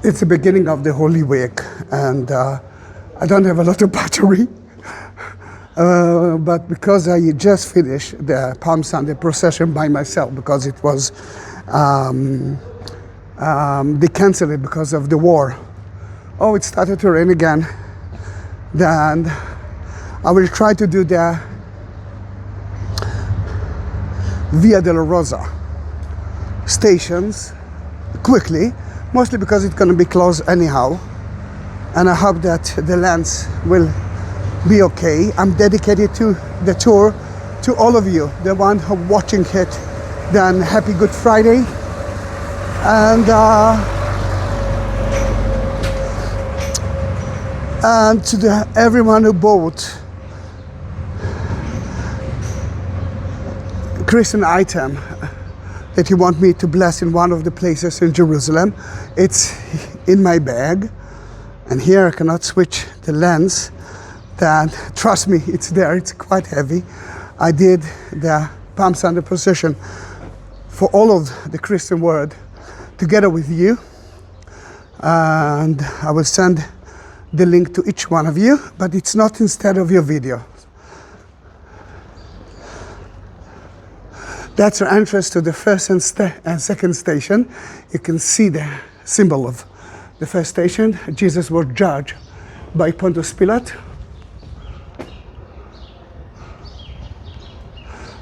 It's the beginning of the Holy Week, and I don't have a lot of battery. But because I just finished the Palm Sunday procession by myself, because it was, they canceled it because of the war. Oh, it started to rain again. Then I will try to do the Via Dolorosa stations quickly, mostly because it's going to be closed anyhow. And I hope that the lens will be okay. I'm dedicated to the tour to all of you, the one who are watching it. Then happy Good Friday, and to everyone who bought Christian item that you want me to bless in one of the places in Jerusalem. It's in my bag, and here I cannot switch the lens. Then trust me, it's there, it's quite heavy. I did the Palm Sunday procession for all of the Christian world together with you, and I will send the link to each one of you, but it's not instead of your video. That's our entrance to the first and second station. You can see the symbol of the first station. Jesus was judged by Pontius Pilate.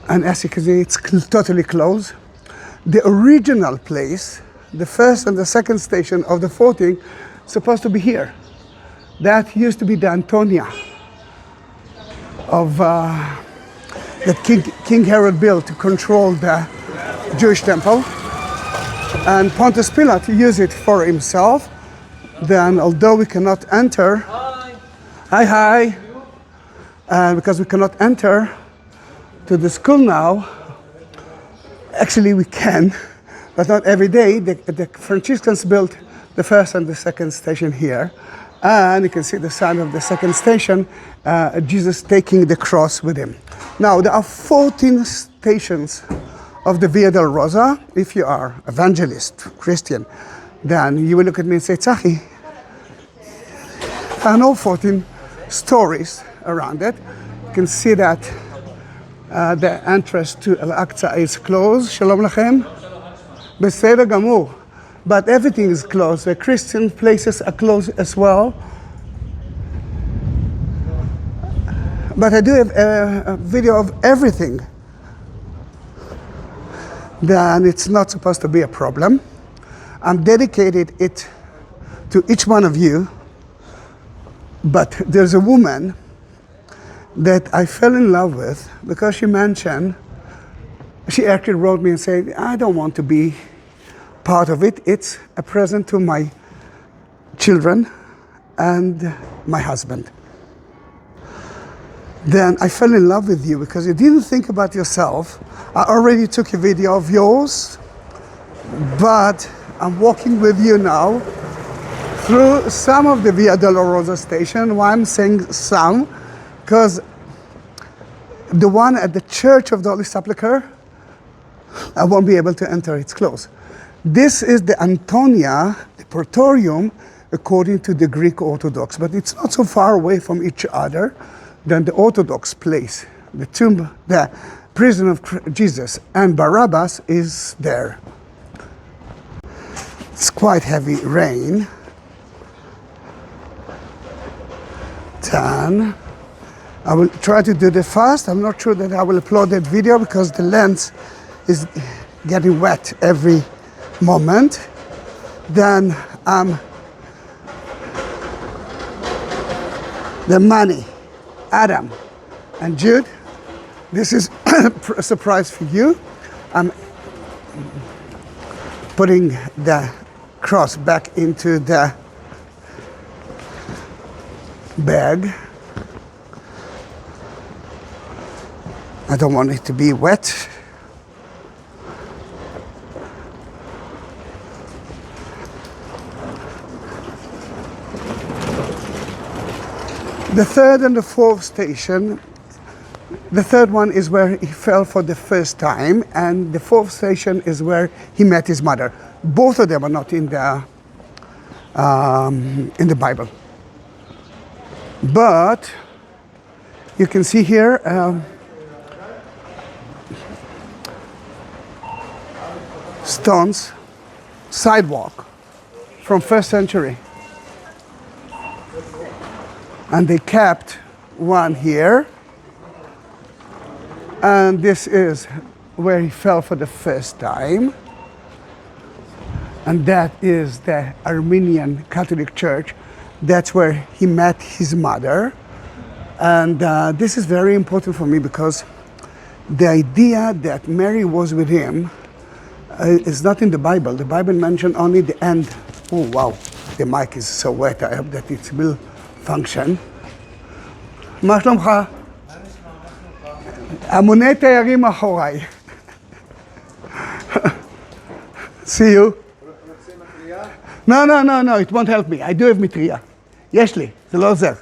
And as you can see, it's totally closed. The original place, the first and the second station of the 14th, supposed to be here. That used to be the Antonia of that King Herod built to control the Jewish temple. And Pontius Pilate used it for himself. Then, although we cannot enter, hi, because we cannot enter to the school now, actually we can, but not every day. The Franciscans built the first and the second station here. And you can see the sign of the second station, Jesus taking the cross with him. Now, there are 14 stations of the Via Dolorosa. If you are evangelist, Christian, then you will look at me and say, Zahi, I know 14 stories around it. You can see that the entrance to Al-Aqsa is closed. Shalom lachem. Beseder gamur. But everything is closed. The Christian places are closed as well. But I do have a video of everything. Then it's not supposed to be a problem. I'm dedicated it to each one of you. But there's a woman that I fell in love with because she actually wrote me and said, I don't want to be part of it. It's a present to my children and my husband. Then I fell in love with you because you didn't think about yourself. I already took a video of yours, but I'm walking with you now through some of the Via Dolorosa station. Why I'm saying some? Because the one at the Church of the Holy Sepulchre, I won't be able to enter, it's closed. This is the Antonia, the Praetorium, according to the Greek Orthodox, but it's not so far away from each other than the Orthodox place. The tomb, the prison of Jesus and Barabbas is there. It's quite heavy rain. Then I will try to do that fast. I'm not sure that I will upload that video because the lens is getting wet every moment. Then the money, Adam and Jude. This is a surprise for you. I'm putting the cross back into the bag. I don't want it to be wet. The third and the fourth station, the third one is where he fell for the first time, and the fourth station is where he met his mother. Both of them are not in the in the Bible. But you can see here stones, sidewalk from 1st century. And they kept one here. And this is where he fell for the first time. And that is the Armenian Catholic Church. That's where he met his mother. And this is very important for me because the idea that Mary was with him is not in the Bible. The Bible mentioned only the end. Oh, wow, the mic is so wet. I hope that it will function. מה שלומך? המוני תיירים אחוריי. See you. No, it won't help me. I do have מטריה. יש לי, זה לא עוזר.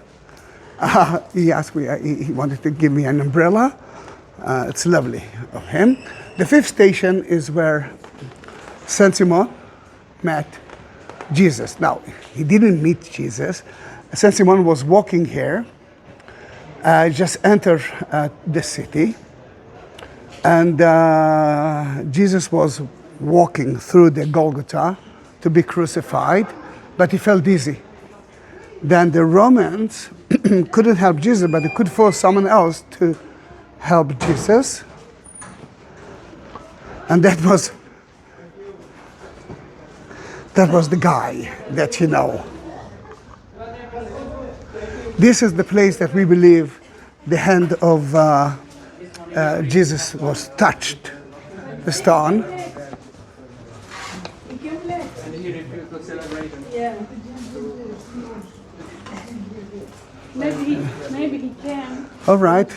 He asked me, he wanted to give me an umbrella. It's lovely of him. The 5th station is where Saint Simon met Jesus. Now, he didn't meet Jesus. Saint Simon was walking here, just entered the city, and Jesus was walking through the Golgotha to be crucified, but he felt dizzy. Then the Romans couldn't help Jesus, but they could force someone else to help Jesus. And that was the guy that you know. This is the place that we believe the hand of Jesus was touched, the stone. Yeah. Maybe he can. All right.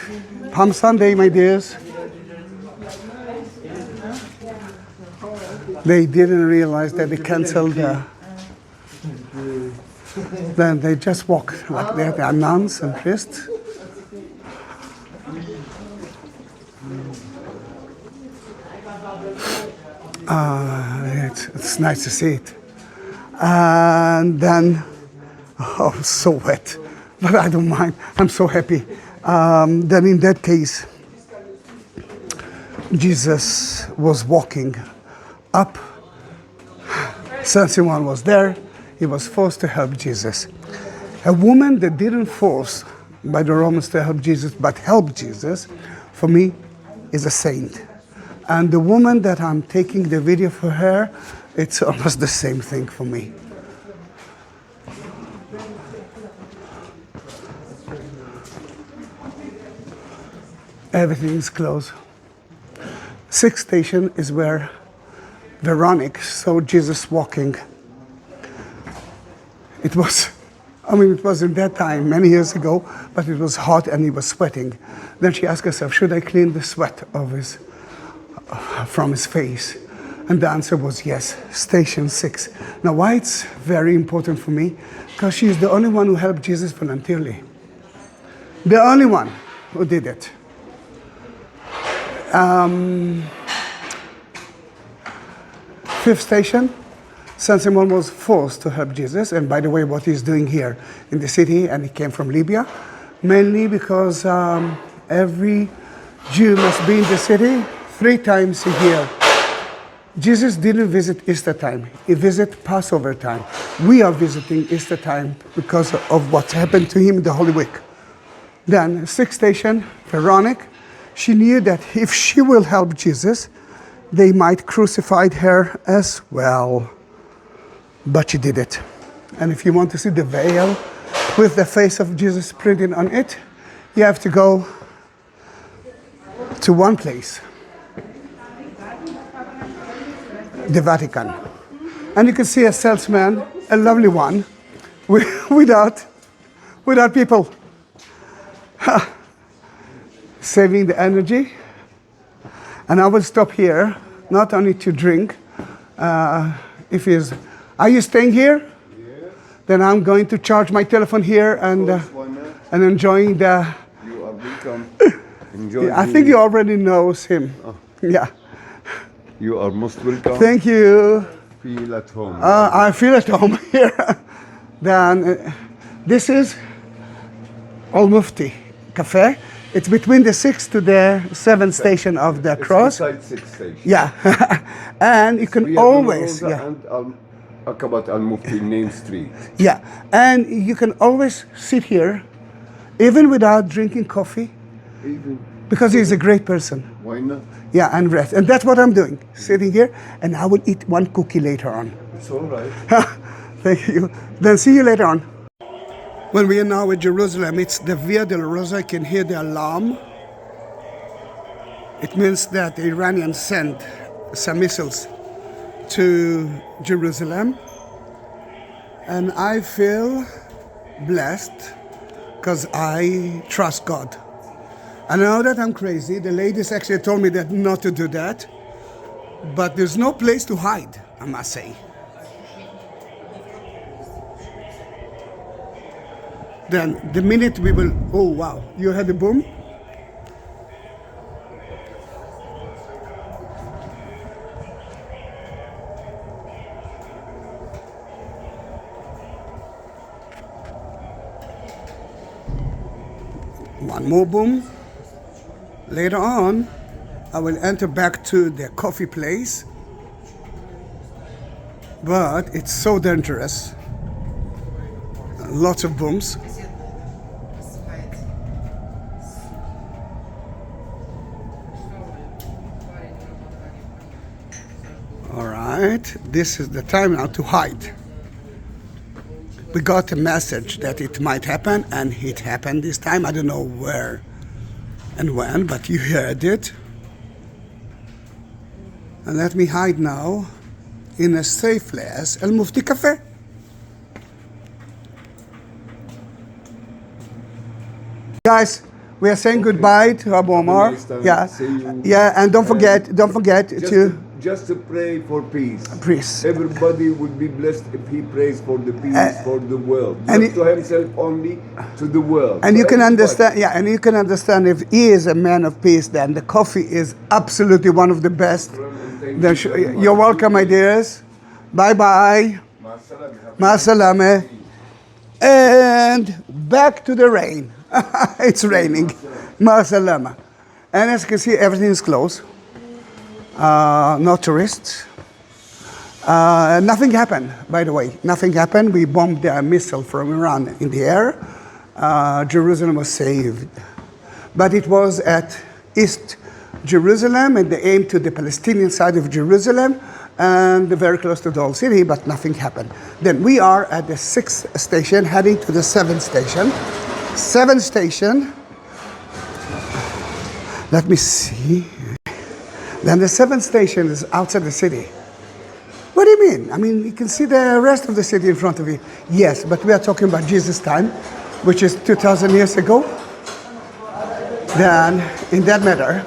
Palm Sunday, my dears. They didn't realize that they canceled. Then they just walk like that. They are nuns and priests. It's nice to see it. And then, oh, so wet, but I don't mind. I'm so happy. Then in that case, Jesus was walking up. Saint Simon was there. He was forced to help Jesus. A woman that didn't force by the Romans to help Jesus, but helped Jesus, for me, is a saint. And the woman that I'm taking the video for her, it's almost the same thing for me. Everything is closed. 6th station is where Veronica saw Jesus walking. It was in that time, many years ago, but it was hot and he was sweating. Then she asked herself, should I clean the sweat from his face? And the answer was yes, station 6. Now, why it's very important for me? Because she is the only one who helped Jesus voluntarily. The only one who did it. 5th station, Saint Simon was forced to help Jesus. And by the way, what he's doing here in the city, and he came from Libya, mainly because every Jew must be in the city 3 times a year. Jesus didn't visit Easter time. He visited Passover time. We are visiting Easter time because of what happened to him in the Holy Week. Then, 6th station, Veronica, she knew that if she will help Jesus, they might crucify her as well. But she did it. And if you want to see the veil with the face of Jesus printed on it, you have to go to one place. The Vatican. And you can see a salesman, a lovely one, without people. Saving the energy. And I will stop here, not only to drink. If he is, are you staying here? Yes. Then I'm going to charge my telephone here and enjoying the. You are welcome. Enjoy. Yeah, I think you already knows him. Oh. Yeah. You are most welcome. Thank you. feel at home? I feel at home here. Then this is Al Mufti Cafe. It's between the 6th to the 7th station of the cross. Beside 6th station. Yeah, and you can Via always, Dolorosa yeah, and Akabat Al Mufti Main Street. yeah, and you can always sit here, even without drinking coffee, Even, because he's a great person. why not? Yeah, and rest, and that's what I'm doing, sitting here, and I will eat one cookie later on. It's all right. Thank you. Then see you later on. When we are now at Jerusalem, it's the Via Dolorosa. I can hear the alarm. It means that the Iranians sent some missiles to Jerusalem. And I feel blessed because I trust God. I know that I'm crazy. The ladies actually told me that not to do that. But there's no place to hide, I must say. Then the minute we will, oh wow, you heard the boom? One more boom. Later on, I will enter back to the coffee place, but it's so dangerous. Lots of booms. All right, this is the time now to hide. We got a message that it might happen, and it happened this time. I don't know where and when, but you heard it. And let me hide now in a safe place, Al Mufti Cafe. Guys, we are saying goodbye to Abu Omar. Nice time. Yeah, See you. yeah, and don't forget Just to pray for peace. Peace. Everybody would be blessed if he prays for the peace for the world. and Not to himself only, to the world. And To you can everybody. understand, yeah, and you can understand if he is a man of peace, then the coffee is absolutely one of the best. Thank Then you very much. you're welcome, my dears. Bye bye. Ma salame. And back to the rain. It's raining. Ma salama. And as you can see, everything is closed. No tourists. Nothing happened, by the way. Nothing happened. We bombed a missile from Iran in the air. Jerusalem was saved. But it was at East Jerusalem, and they aimed to the Palestinian side of Jerusalem, and very close to the old city, but nothing happened. Then we are at the 6th station, heading to the 7th station. 7th station. Let me see. Then the 7th station is outside the city. What do you mean? I mean, you can see the rest of the city in front of you. Yes, but we are talking about Jesus' time, which is 2,000 years ago. Then, in that matter,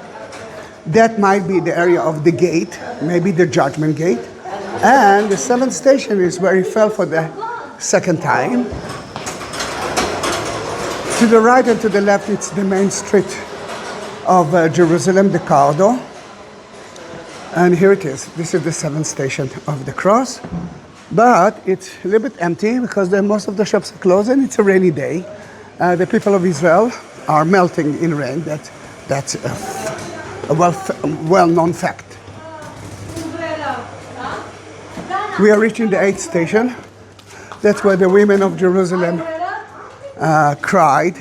that might be the area of the gate, maybe the judgment gate. And the 7th station is where he fell for the second time. To the right and to the left, it's the main street of Jerusalem, the Corridor. And here it is. This is the 7th station of the cross. But it's a little bit empty because most of the shops are closed and it's a rainy day. The people of Israel are melting in rain. That's a well-known fact. We are reaching the 8th station. That's where the women of Jerusalem cried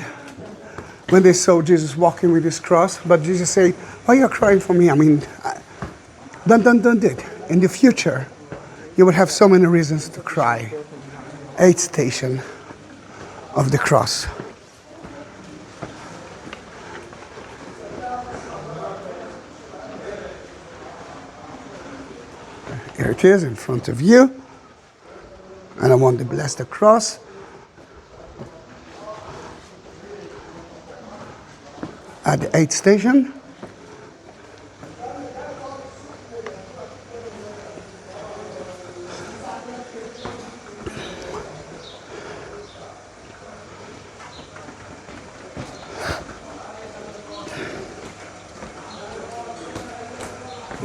when they saw Jesus walking with his cross. But Jesus said, why are you crying for me? I mean, don't it. In the future, you will have so many reasons to cry. 8th station of the cross. Here it is in front of you. And I want to bless the cross. At the 8th station.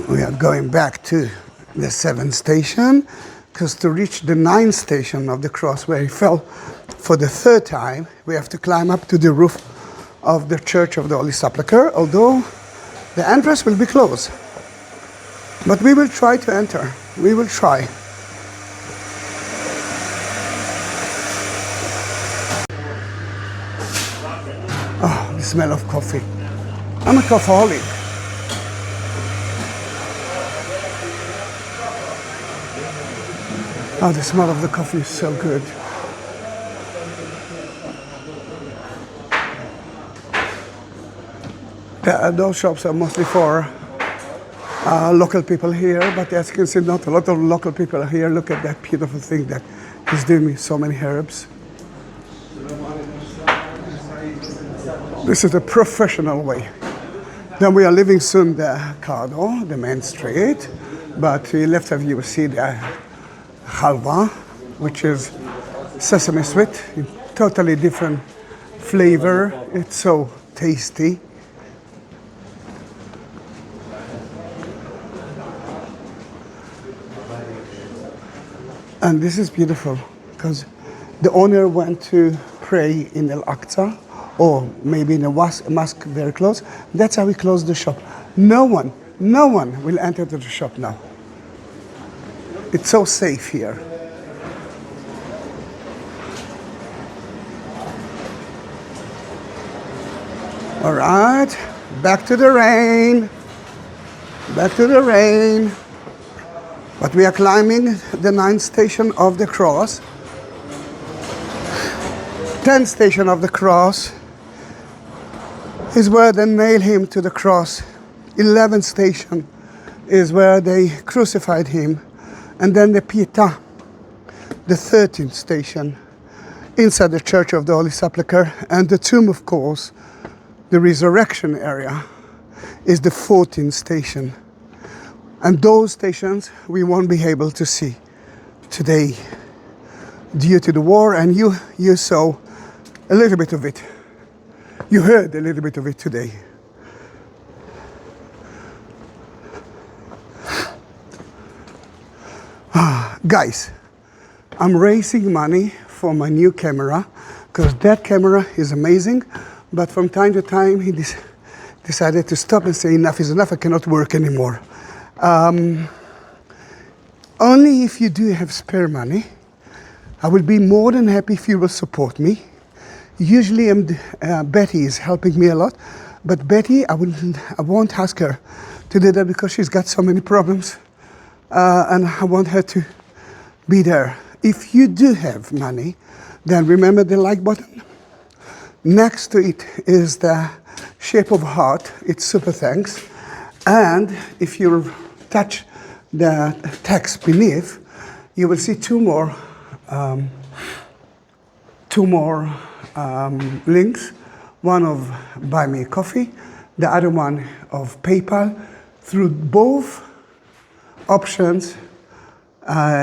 We are going back to the 7th station, because to reach the 9th station of the cross where he fell for the 3rd time, we have to climb up to the roof of the Church of the Holy Sepulchre, although the entrance will be closed. But we will try to enter. We will try. Oh, the smell of coffee. I'm a coffeeholic. Oh, the smell of the coffee is so good. Those shops are mostly for local people here, but as you can see, not a lot of local people are here. Look at that beautiful thing that he's doing with so many herbs. This is a professional way. Then we are leaving soon the Cardo, the main street, but to the left of you will see the halva, which is sesame sweet, totally different flavor. It's so tasty. And this is beautiful because the owner went to pray in Al-Aqsa, or maybe in a mosque very close. That's how we closed the shop. No one will enter to the shop now. It's so safe here. All right, back to the rain. Back to the rain. But we are climbing the 9th station of the cross. 10th station of the cross is where they nailed him to the cross. 11th station is where they crucified him. And then the Pietà, the 13th station, inside the Church of the Holy Sepulchre. And the tomb, of course, the resurrection area, is the 14th station. And those stations we won't be able to see today due to the war, and you saw a little bit of it. You heard a little bit of it today. Guys, I'm raising money for my new camera because that camera is amazing, but from time to time he decided to stop and say enough is enough, I cannot work anymore. Only if you do have spare money, I will be more than happy if you will support me. Usually Betty is helping me a lot, but Betty, I won't ask her to do that because she's got so many problems, and I want her to be there. If you do have money, then remember the like button. Next to it is the shape of a heart. It's super thanks. And if you touch the text beneath, you will see two more links. One of Buy Me a Coffee, the other one of PayPal. Through both options,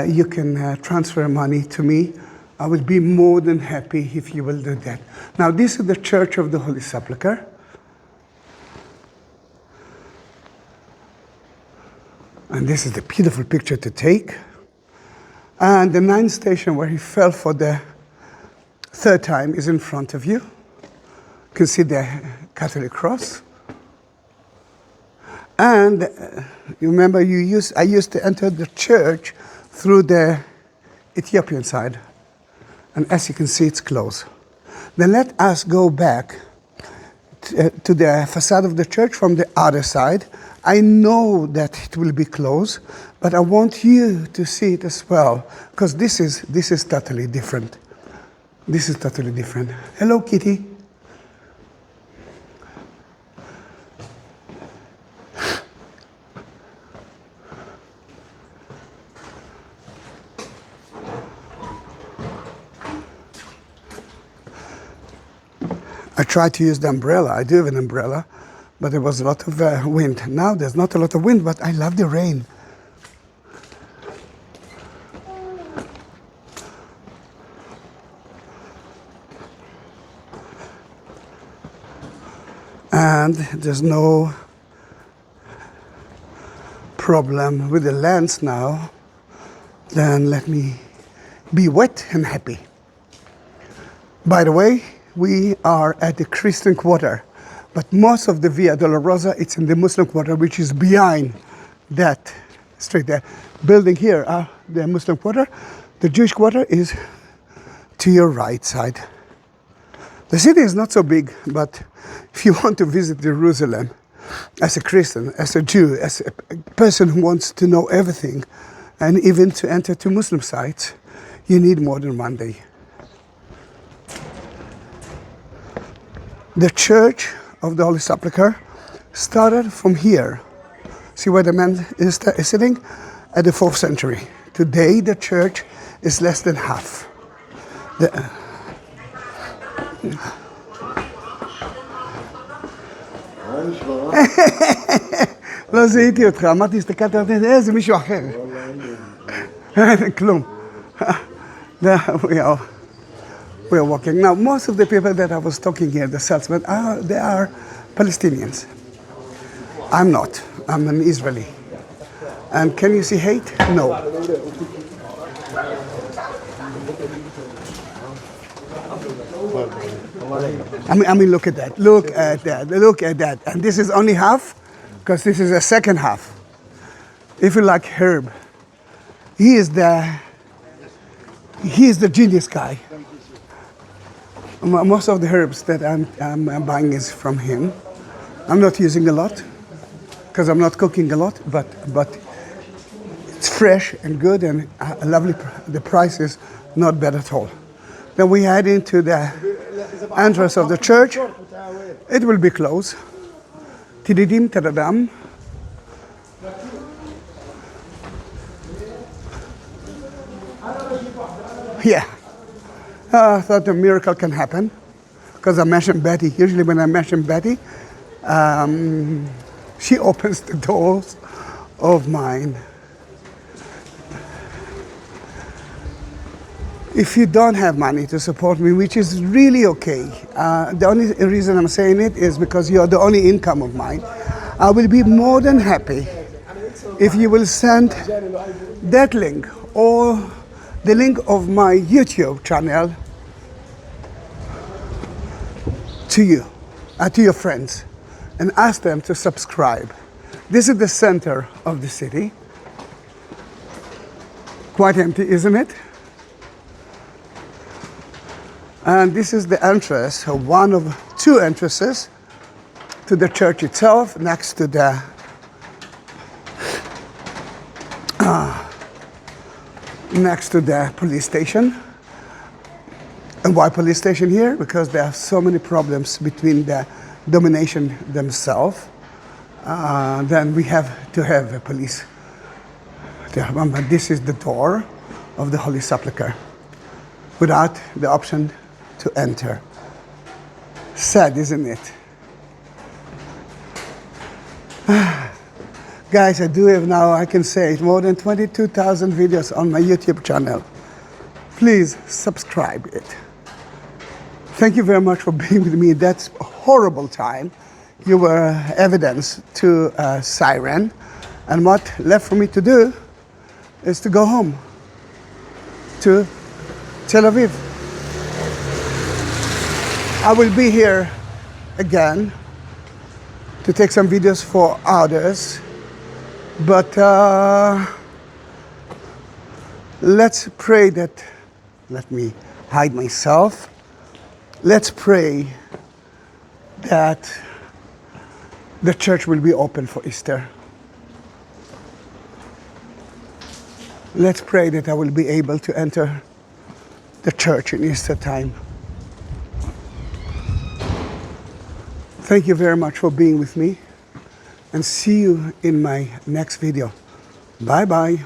you can transfer money to me. I will be more than happy if you will do that. Now, this is the Church of the Holy Sepulchre. And this is the beautiful picture to take. And the 9th station where he fell for the 3rd time is in front of you. You can see the Catholic cross. And you remember I used to enter the church through the Ethiopian side. And as you can see, it's closed. Then let us go back to the facade of the church from the other side. I know that it will be closed, but I want you to see it as well, because this is totally different. This is totally different. Hello, Kitty. I tried to use the umbrella. I do have an umbrella, but there was a lot of wind. Now there's not a lot of wind, but I love the rain. And there's no problem with the lens now, then let me be wet and happy. By the way, we are at the Christian quarter, but most of the Via Dolorosa, it's in the Muslim quarter, which is behind that street. The building here, the Muslim quarter. The Jewish quarter is to your right side. The city is not so big, but if you want to visit Jerusalem as a Christian, as a Jew, as a person who wants to know everything, and even to enter to Muslim sites, you need more than one day. The Church of the Holy Sepulchre started from here. See where the man is sitting? At the 4th century. Today the church is less than half. לא זיהיתי אותך, אמרתי, הסתכלת על זה מישהו אחר. כלום. We are walking. Now, most of the people that I was talking here, the salesmen, they are Palestinians. I'm not. I'm an Israeli. And can you see hate? No. I mean, look at that. Look at that. Look at that. And this is only half, because this is the second half. If you like Herb, he is the genius guy. Most of the herbs that I'm buying is from him. I'm not using a lot, because I'm not cooking a lot, but it's fresh and good and lovely. The price is not bad at all. Then we head into the entrance of the church. It will be closed. Tididim tadadam. Yeah. I thought a miracle can happen, because I mentioned Betty. Usually when I mention Betty, she opens the doors of mine. If you don't have money to support me, which is really okay, the only reason I'm saying it is because you're the only income of mine, I will be more than happy if you will send that link or the link of my YouTube channel to you, to your friends, and ask them to subscribe. This is the center of the city. Quite empty, isn't it? And this is the entrance, one of two entrances to the church itself, next to the police station. And why police station here? Because there are so many problems between the domination themselves. Then we have to have a police. But this is the door of the Holy Sepulchre, without the option to enter. Sad, isn't it? Guys, I do have now, I can say it, more than 22,000 videos on my YouTube channel. Please subscribe it. Thank you very much for being with me. That's a horrible time. You were evidence to a siren. And what left for me to do is to go home to Tel Aviv. I will be here again to take some videos for others, but let's pray that, let me hide myself. Let's pray that the church will be open for Easter. Let's pray that I will be able to enter the church in Easter time. Thank you very much for being with me, and see you in my next video. Bye bye.